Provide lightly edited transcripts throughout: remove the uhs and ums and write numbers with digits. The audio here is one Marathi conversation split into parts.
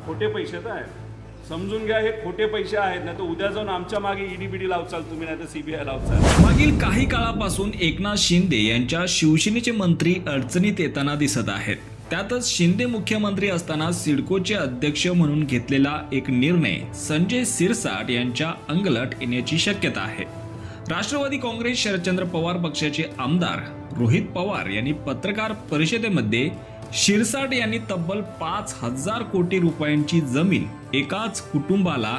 खोटे पैसे तर आहेत, समजून घ्या हे खोटे पैसे आहेत, नाही तर उद्या जाऊन आमच्या मागे ईडी लावचाल तुम्ही, नाही तर सीबीआय लावचाल। मागील काही काळापासून एकनाथ शिंदे यांच्या शिवसेनेचे मंत्री अडचणीत येताना दिसत आहेत। त्यातच शिंदे मुख्यमंत्री असताना सिडकोचे अध्यक्ष म्हणून घेतलेला एक निर्णय संजय शिरसाट यांच्या अंगलट येण्याची शक्यता आहे। राष्ट्रवादी काँग्रेस शरदचंद्र पवार पक्षाचे आमदार रोहित पवार यांनी पत्रकार परिषदेमध्ये शिरसाट यांनी तब्बल 5,000 कोटी रुपयांची जमीन एकाच कुटुंबाला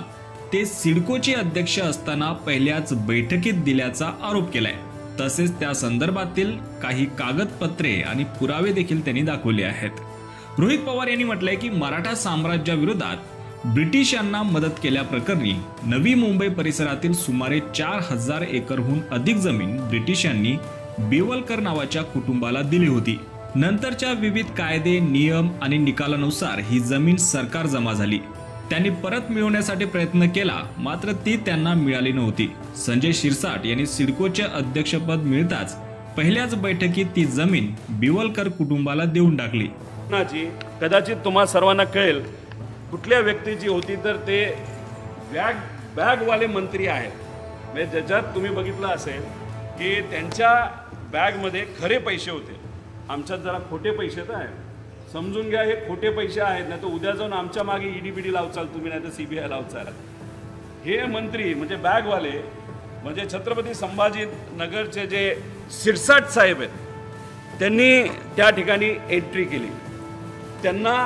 ते सिडकोचे अध्यक्ष असताना पहिल्याच बैठकीत दिल्याचा आरोप केलाय। तसेच त्या संदर्भातील काही कागदपत्रे आणि पुरावे देखील त्यांनी दाखवले आहेत। रोहित पवार यांनी म्हटलंय की मराठा साम्राज्याविरोधात ब्रिटिशांना मदत केल्याप्रकरणी नवी मुंबई परिसरातील सुमारे 4,000 एकरहून अधिक जमीन ब्रिटिशांनी बिवलकर नावाच्या कुटुंबाला दिली होती। नंतरच्या विविध कायदे नियम आणि निकालानुसार ही जमीन सरकार जमा झाली। त्यांनी परत मिळवण्यासाठी प्रयत्न केला, मात्र ती त्यांना मिळाली नव्हती। संजय शिरसाट यांनी सिडकोचे अध्यक्षपद मिळताच पहिल्याच बैठकीत ती जमीन बिवलकर कुटुंबाला देऊन टाकली। कदाचित तुम्हा सर्वांना कळेल कुठल्या व्यक्तीची होती, तर ते बॅगवाले मंत्री आहेत। म्हणजे ज्याच्यात तुम्ही बघितलं असेल की त्यांच्या बॅगमध्ये खरे पैसे होते, आमच्यात जरा खोटे पैसे तर आहेत, समजून घ्या हे खोटे पैसे आहेत, नाही तर उद्या जाऊन आमच्या मागे ईडी लावचाल तुम्ही, नाही तर सीबीआय लावचाल। हे मंत्री म्हणजे बॅगवाले म्हणजे छत्रपती संभाजीनगरचे जे शिरसाट साहेब आहेत, त्यांनी त्या ठिकाणी एंट्री केली, त्यांना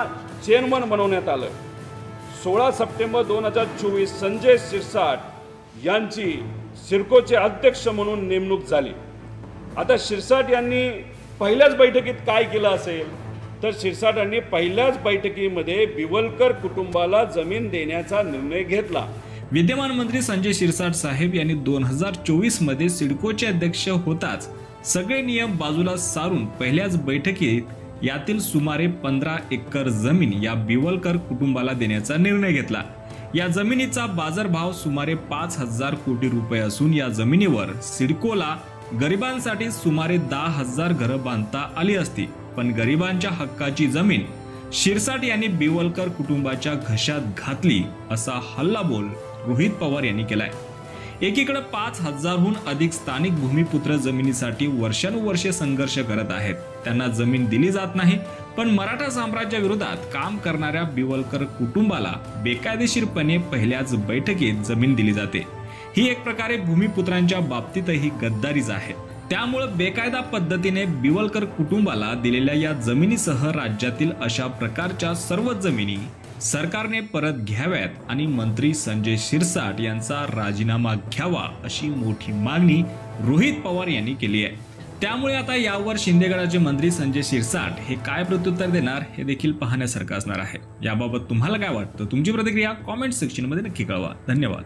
चेअरमन बनवण्यात आलं। 16 सप्टेंबर 2024 संजय शिरसाट यांची सिडकोचे अध्यक्ष म्हणून नेमणूक झाली। आता शिरसाट यांनी पहिल्याच बैठकीत काय केलं असेल, तर शिरसाटांनी पहिल्याच बैठकीमध्ये बिवलकर कुटुंबाला जमीन देण्याचा निर्णय घेतला। विद्यमान मंत्री संजय शिरसाट साहेब यांनी 2024 मध्ये सिडकोचे अध्यक्ष होताच सगळे नियम बाजूला सारून पहिल्याच बैठकीत यातील सुमारे 15 एकर जमीन या बिवलकर कुटुंबाला देण्याचा निर्णय घेतला। या जमिनीचा बाजारभाव सुमारे 5,000 कोटी रुपये असून या जमिनीवर सिडकोला गरिबांसाठी सुमारे 10,000 घरं बांधता आली असती, पण गरिबांच्या हक्काची जमीन शिरसाट यांनी बिवलकर कुटुंबाच्या घशात घातली असा हल्लाबोल रोहित पवार यांनी केलाय। एकीकडे 5,000हून अधिक स्थानिक भूमिपुत्र जमिनीसाठी वर्षानुवर्षे संघर्ष करत आहेत, त्यांना जमीन दिली जात नाही, पण मराठा साम्राज्याविरोधात काम करणाऱ्या बिवलकर कुटुंबाला बेकायदेशीरपणे पहिल्याच बैठकीत जमीन दिली जाते। ही एक प्रकारे भूमिपुत्रांच्या बाबतीतही गद्दारीच आहे। त्यामुळे बेकायदा पद्धतीने बिवलकर कुटुंबाला दिलेल्या या जमिनीसह राज्यातील अशा प्रकारच्या सर्व जमिनी सरकारने परत घ्याव्यात आणि मंत्री संजय शिरसाट यांचा राजीनामा घ्यावा अशी मोठी मागणी रोहित पवार यांनी केली आहे। त्यामुळे आता यावर शिंदेगडाचे मंत्री संजय शिरसाट हे काय प्रत्युत्तर देणार हे देखील पाहण्यासारखं असणार आहे। याबाबत तुम्हाला काय वाटतं, तुमची प्रतिक्रिया कॉमेंट सेक्शन मध्ये नक्की कळवा। धन्यवाद।